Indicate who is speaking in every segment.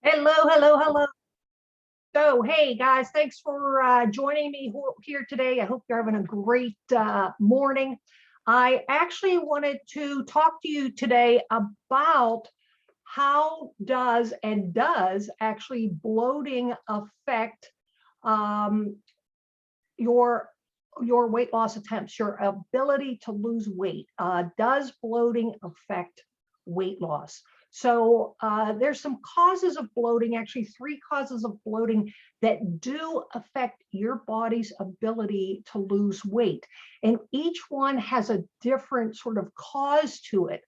Speaker 1: Hello, hello, hello. So, hey guys, thanks for joining me here today. I hope you're having a great morning. I actually wanted to talk to you today about how does actually bloating affect um, your weight loss attempts, your ability to lose weight. Does bloating affect weight loss? So there's some causes of bloating, actually 3 causes of bloating that do affect your body's ability to lose weight. And each one has a different sort of cause to it.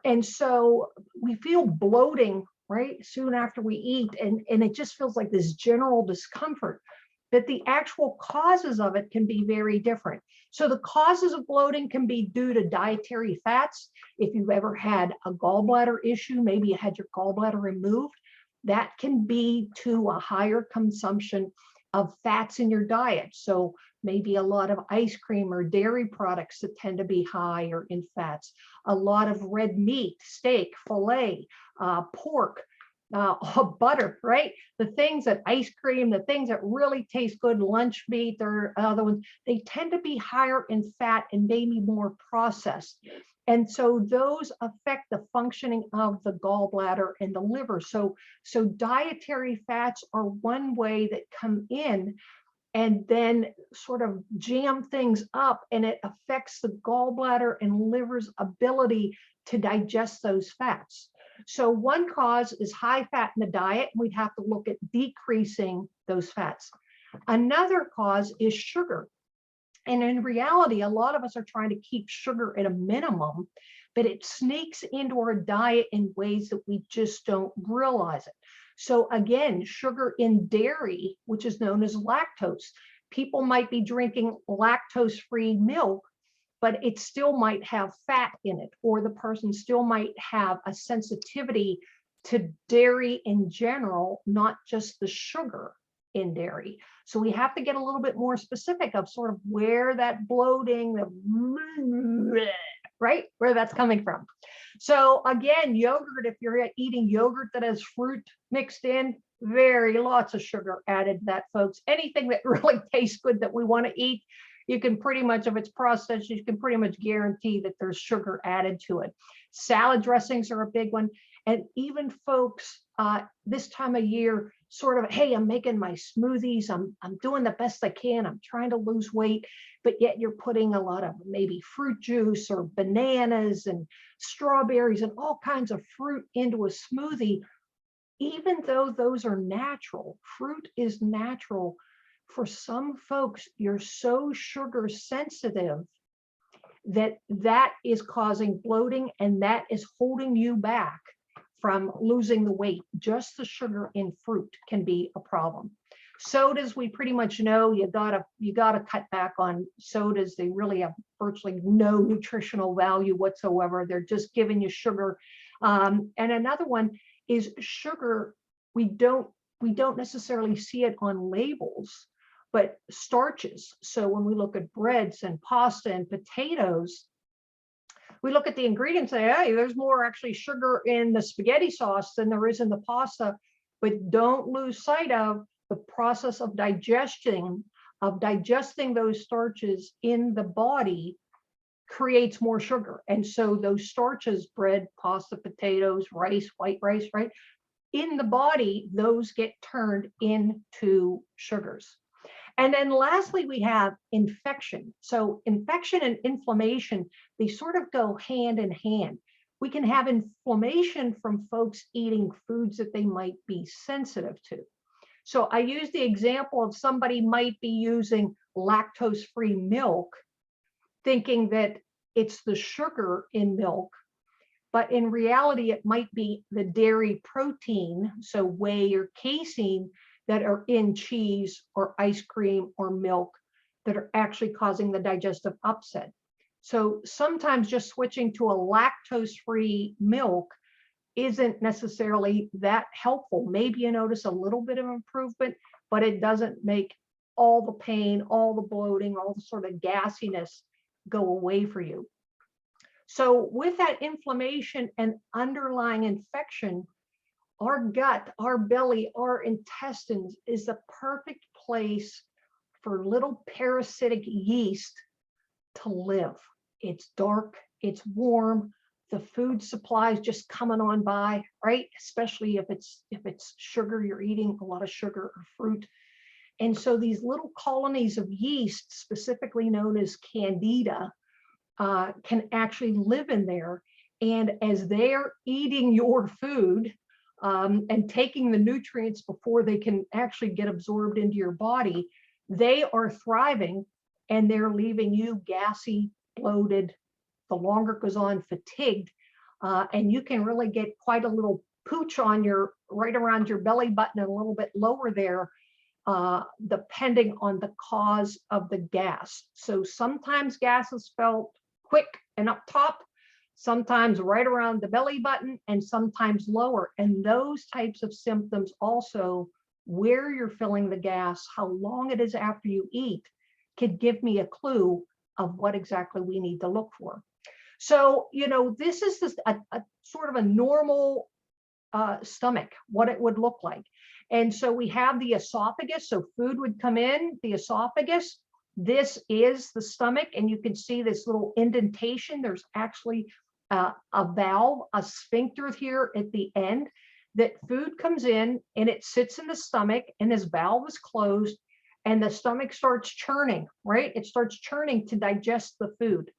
Speaker 1: And so we feel bloating, right, soon after we eat, and it just feels like this general discomfort. But the actual causes of it can be very different. So the causes of bloating can be due to dietary fats. If you've ever had a gallbladder issue, maybe you had your gallbladder removed, that can be to a higher consumption of fats in your diet. So maybe a lot of ice cream or dairy products that tend to be higher in fats, a lot of red meat, steak, filet, pork, butter, right? The things that ice cream, the things that really taste good, lunch meat or other ones, they tend to be higher in fat and maybe more processed. And so those affect the functioning of the gallbladder and the liver. So dietary fats are one way that come in and then sort of jam things up, and it affects the gallbladder and liver's ability to digest those fats. So one cause is high fat in the diet. We'd have to look at decreasing those fats. Another cause is sugar. And in reality, a lot of us are trying to keep sugar at a minimum, but it sneaks into our diet in ways that we just don't realize it. So again, sugar in dairy, which is known as lactose. People might be drinking lactose-free milk, but it still might have fat in it, or the person still might have a sensitivity to dairy in general, not just the sugar in dairy. So we have to get a little bit more specific of sort of where that bloating, right, where that's coming from. So again, yogurt, if you're eating yogurt that has fruit mixed in, lots of sugar added to that, folks. Anything that really tastes good that we want to eat, you can pretty much, if it's processed, you can pretty much guarantee that there's sugar added to it. Salad dressings are a big one. And even folks this time of year, sort of, hey, I'm making my smoothies, I'm doing the best I can, I'm trying to lose weight, but yet you're putting a lot of maybe fruit juice or bananas and strawberries and all kinds of fruit into a smoothie. Even though those are natural, fruit is natural, for some folks, you're so sugar sensitive that that is causing bloating, and that is holding you back from losing the weight. Just the sugar in fruit can be a problem. Sodas, we pretty much know you gotta cut back on sodas. They really have virtually no nutritional value whatsoever. They're just giving you sugar. And another one is sugar. We don't necessarily see it on labels, but starches. So when we look at breads and pasta and potatoes, we look at the ingredients and say, hey, there's more actually sugar in the spaghetti sauce than there is in the pasta. But don't lose sight of the process of digesting those starches in the body creates more sugar. And so those starches, bread, pasta, potatoes, rice, white rice, right, in the body, those get turned into sugars. And then lastly, we have infection. So infection and inflammation, they sort of go hand in hand. We can have inflammation from folks eating foods that they might be sensitive to. So I use the example of somebody might be using lactose-free milk, thinking that it's the sugar in milk, but in reality, it might be the dairy protein, so whey or casein, that are in cheese or ice cream or milk that are actually causing the digestive upset. So sometimes just switching to a lactose-free milk isn't necessarily that helpful. Maybe you notice a little bit of improvement, but it doesn't make all the pain, all the bloating, all the sort of gassiness go away for you. So with that inflammation and underlying infection, our gut, our belly, our intestines is the perfect place for little parasitic yeast to live. It's dark, it's warm, the food supply is just coming on by, right? Especially if it's sugar, you're eating a lot of sugar or fruit. And so these little colonies of yeast, specifically known as Candida, can actually live in there. And as they're eating your food and taking the nutrients before they can actually get absorbed into your body, they are thriving and they're leaving you gassy, bloated, the longer it goes on, fatigued. And you can really get quite a little pooch on your, right around your belly button and a little bit lower there, depending on the cause of the gas. So sometimes gas is felt quick and up top, sometimes right around the belly button, and sometimes lower. And those types of symptoms also, where you're feeling the gas, how long it is after you eat, could give me a clue of what exactly we need to look for. So, you know, this is just a sort of a normal stomach, what it would look like. And so we have the esophagus, so food would come in the esophagus. This is the stomach, and you can see this little indentation. There's actually a valve, a sphincter here at the end, that food comes in and it sits in the stomach, and this valve is closed, and the stomach starts churning, right? It starts churning to digest the food.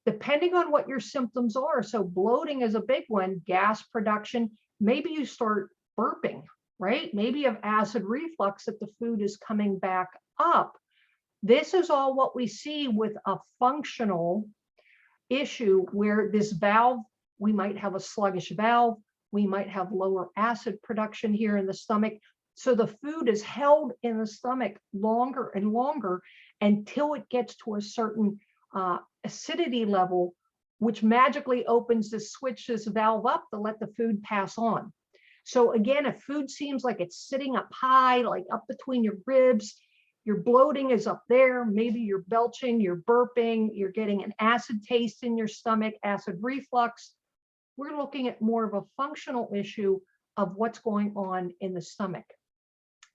Speaker 1: Depending on what your symptoms are, so bloating is a big one, gas production, maybe you start burping, right? Maybe you have acid reflux that the food is coming back up. This is all what we see with a functional issue where this valve, we might have a sluggish valve, we might have lower acid production here in the stomach. So the food is held in the stomach longer and longer until it gets to a certain acidity level, which magically opens this switch, this valve up to let the food pass on. So again, if food seems like it's sitting up high, like up between your ribs, your bloating is up there, maybe you're belching, you're burping, you're getting an acid taste in your stomach, acid reflux, we're looking at more of a functional issue of what's going on in the stomach.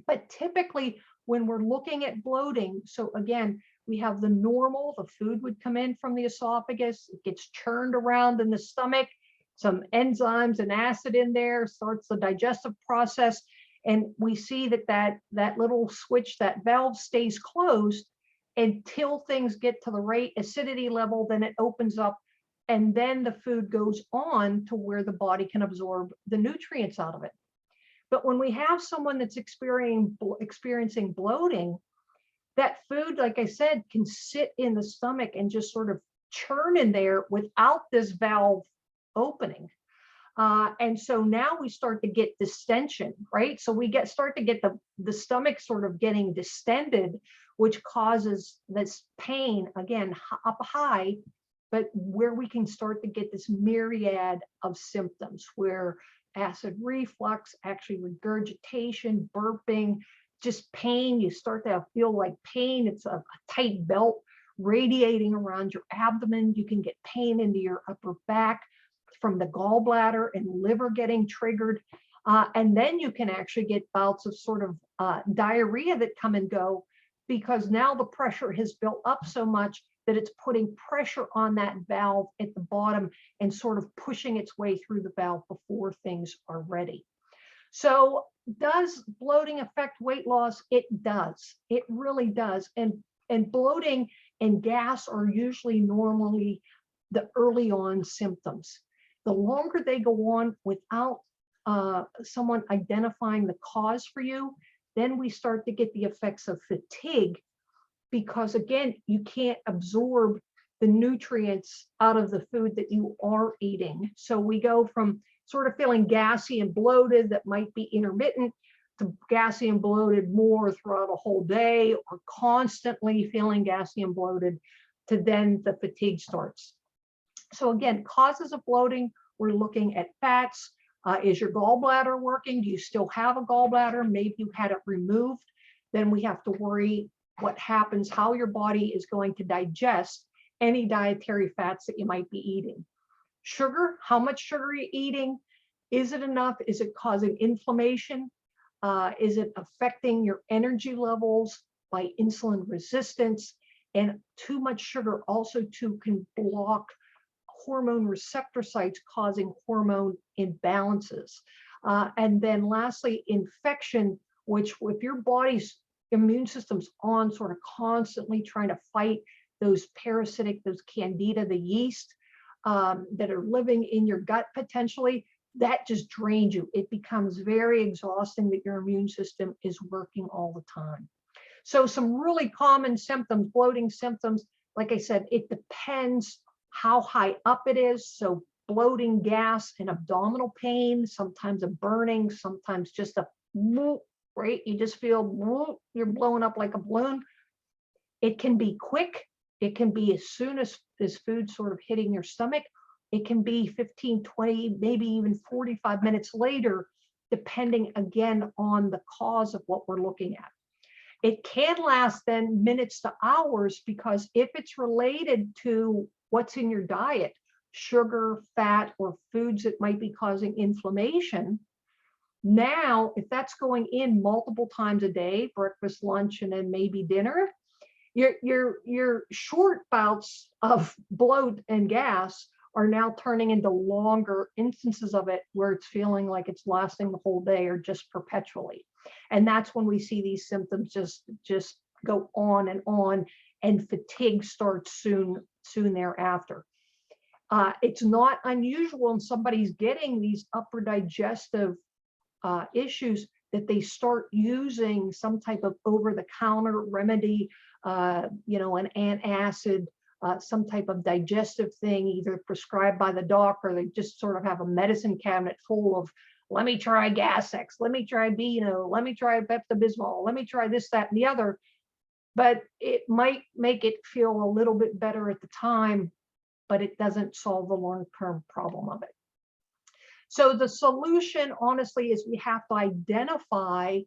Speaker 1: But typically when we're looking at bloating, so again, we have the normal, the food would come in from the esophagus, it gets churned around in the stomach, some enzymes and acid in there, starts the digestive process. And we see that little switch, that valve stays closed until things get to the right acidity level, then it opens up, and then the food goes on to where the body can absorb the nutrients out of it. But when we have someone that's experiencing bloating, that food, like I said, can sit in the stomach and just sort of churn in there without this valve opening. And so now we start to get distension, right? So we start to get the stomach sort of getting distended, which causes this pain, again, up high, but where we can start to get this myriad of symptoms where acid reflux, actually regurgitation, burping, just pain, you start to feel like pain. It's a tight belt radiating around your abdomen. You can get pain into your upper back from the gallbladder and liver getting triggered. And then you can actually get bouts of sort of diarrhea that come and go, because now the pressure has built up so much that it's putting pressure on that valve at the bottom and sort of pushing its way through the valve before things are ready. So does bloating affect weight loss? It does. It really does. And bloating and gas are usually normally the early on symptoms. The longer they go on without someone identifying the cause for you, then we start to get the effects of fatigue, because again, you can't absorb the nutrients out of the food that you are eating. So we go from sort of feeling gassy and bloated that might be intermittent to gassy and bloated more throughout a whole day, or constantly feeling gassy and bloated, to then the fatigue starts. So again, causes of bloating, we're looking at fats. Is your gallbladder working? Do you still have a gallbladder? Maybe you had it removed. Then we have to worry what happens, how your body is going to digest any dietary fats that you might be eating. Sugar, how much sugar are you eating? Is it enough? Is it causing inflammation? Is it affecting your energy levels by insulin resistance? And too much sugar also too can block hormone receptor sites, causing hormone imbalances. And then lastly, infection, which if your body's immune system's on sort of constantly trying to fight those parasitic, those candida, the yeast that are living in your gut potentially, that just drains you. It becomes very exhausting that your immune system is working all the time. So some really common symptoms, bloating symptoms, like I said, it depends how high up it is. So bloating, gas, and abdominal pain, sometimes a burning, sometimes just a right? You just feel you're blowing up like a balloon. It can be quick. It can be as soon as this food sort of hitting your stomach. It can be 15, 20, maybe even 45 minutes later, depending again on the cause of what we're looking at. It can last then minutes to hours, because if it's related to what's in your diet, sugar, fat, or foods that might be causing inflammation, now, if that's going in multiple times a day, breakfast, lunch, and then maybe dinner, your short bouts of bloat and gas are now turning into longer instances of it, where it's feeling like it's lasting the whole day or just perpetually. And that's when we see these symptoms just go on, and fatigue starts soon thereafter. It's not unusual when somebody's getting these upper digestive issues that they start using some type of over-the-counter remedy, an antacid, some type of digestive thing, either prescribed by the doc, or they just sort of have a medicine cabinet full of, let me try Gas-X, let me try Beano, let me try Pepto-Bismol, let me try this, that, and the other. But it might make it feel a little bit better at the time, but it doesn't solve the long-term problem of it. So the solution, honestly, is we have to identify,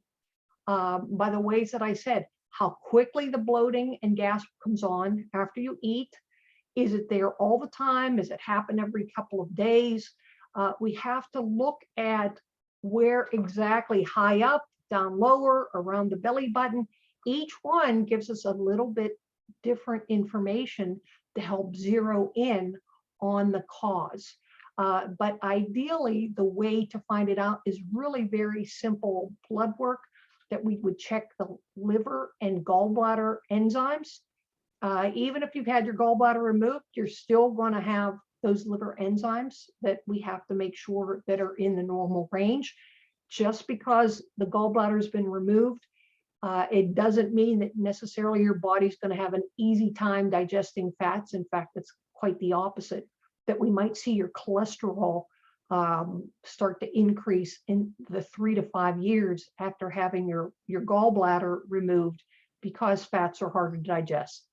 Speaker 1: by the ways that I said, how quickly the bloating and gas comes on after you eat. Is it there all the time? Does it happen every couple of days? We have to look at where exactly, high up, down lower, around the belly button. Each one gives us a little bit different information to help zero in on the cause. But ideally, the way to find it out is really very simple blood work, that we would check the liver and gallbladder enzymes. Even if you've had your gallbladder removed, you're still going to have those liver enzymes that we have to make sure that are in the normal range. Just because the gallbladder has been removed, it doesn't mean that necessarily your body's going to have an easy time digesting fats. In fact, it's quite the opposite, that we might see your cholesterol start to increase in the 3 to 5 years after having your gallbladder removed, because fats are harder to digest.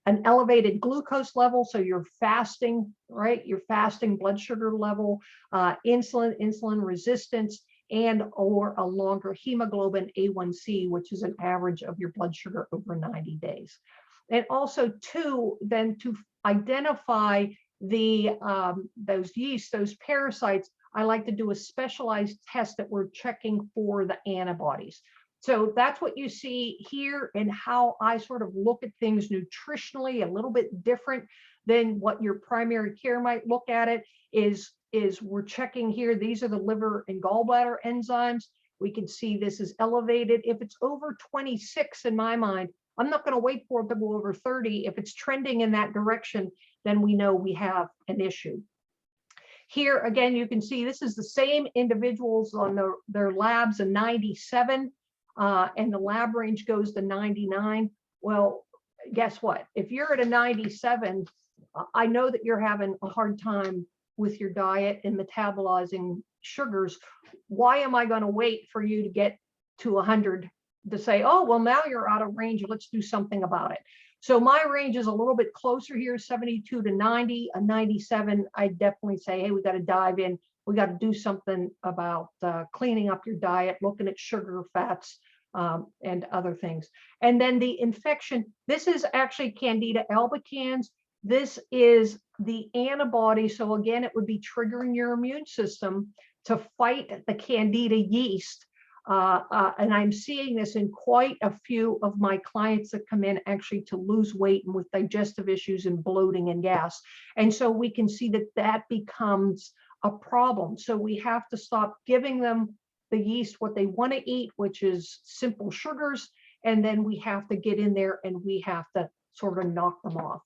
Speaker 1: An elevated glucose level, so you're fasting, right? Your fasting blood sugar level, insulin resistance, and or a longer hemoglobin A1C, which is an average of your blood sugar over 90 days. And also then to identify those yeast, those parasites, I like to do a specialized test that we're checking for the antibodies. So that's what you see here, and how I sort of look at things nutritionally, a little bit different than what your primary care might look at it, is we're checking here. These are the liver and gallbladder enzymes. We can see this is elevated. If it's over 26, in my mind, I'm not going to wait for it to go over 30. If it's trending in that direction, then we know we have an issue. Here again, you can see this is the same individuals on their labs, a 97, and the lab range goes to 99. Well, guess what? If you're at a 97, I know that you're having a hard time with your diet and metabolizing sugars. Why am I going to wait for you to get to 100 to say, oh, well, now you're out of range, let's do something about it? So my range is a little bit closer here, 72 to 90, a 97. I definitely say, hey, we got to dive in. We got to do something about cleaning up your diet, looking at sugar, fats, and other things. And then the infection, this is actually Candida albicans. This is the antibody. So again, it would be triggering your immune system to fight the Candida yeast. And I'm seeing this in quite a few of my clients that come in actually to lose weight and with digestive issues and bloating and gas. And so we can see that that becomes a problem. So we have to stop giving them the yeast what they want to eat, which is simple sugars. And then we have to get in there and we have to sort of knock them off.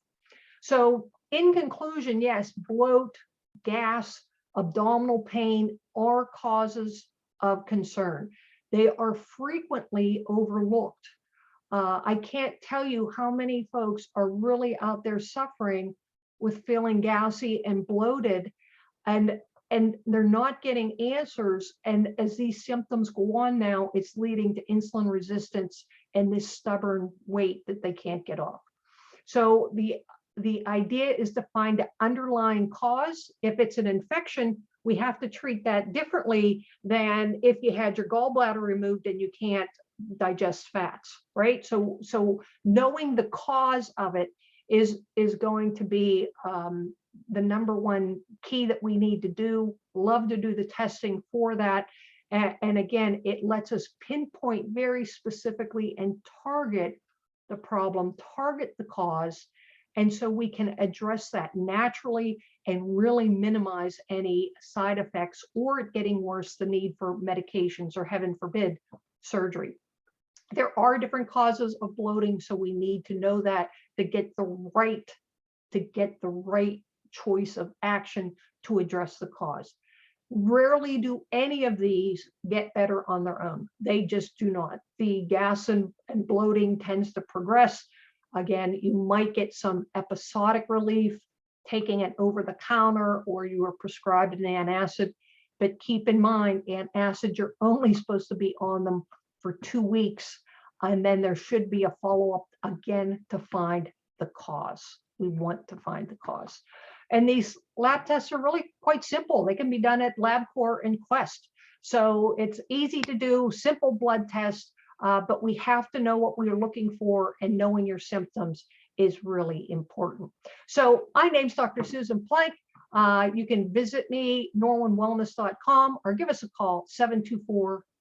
Speaker 1: So in conclusion, yes, bloat, gas, abdominal pain are causes of concern. They are frequently overlooked. I can't tell you how many folks are really out there suffering with feeling gassy and bloated, and they're not getting answers. And as these symptoms go on now, it's leading to insulin resistance and this stubborn weight that they can't get off. So the idea is to find the underlying cause. If it's an infection, we have to treat that differently than if you had your gallbladder removed and you can't digest fats, right? So knowing the cause of it is going to be the number one key that we need to do. Love to do the testing for that. And again, it lets us pinpoint very specifically and target the problem, target the cause. And so we can address that naturally and really minimize any side effects or it getting worse, the need for medications or, heaven forbid, surgery. There are different causes of bloating, so we need to know that to get the right choice of action to address the cause. Rarely do any of these get better on their own. They just do not. The gas and bloating tends to progress. Again, you might get some episodic relief taking it over the counter, or you are prescribed an antacid. But keep in mind, antacid, you're only supposed to be on them for 2 weeks. And then there should be a follow-up again to find the cause. We want to find the cause. And these lab tests are really quite simple. They can be done at LabCorp and Quest. So it's easy to do, simple blood test, but we have to know what we are looking for, and knowing your symptoms is really important. So my name's Dr. Susan Plank. You can visit me, norwinwellness.com, or give us a call,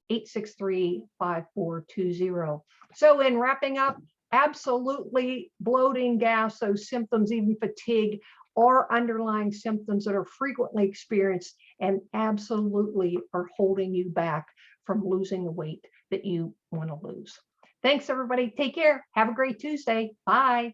Speaker 1: 724-863-5420. So in wrapping up, absolutely bloating, gas, those symptoms, even fatigue, are underlying symptoms that are frequently experienced and absolutely are holding you back from losing the weight that you want to lose. Thanks, everybody. Take care. Have a great Tuesday. Bye.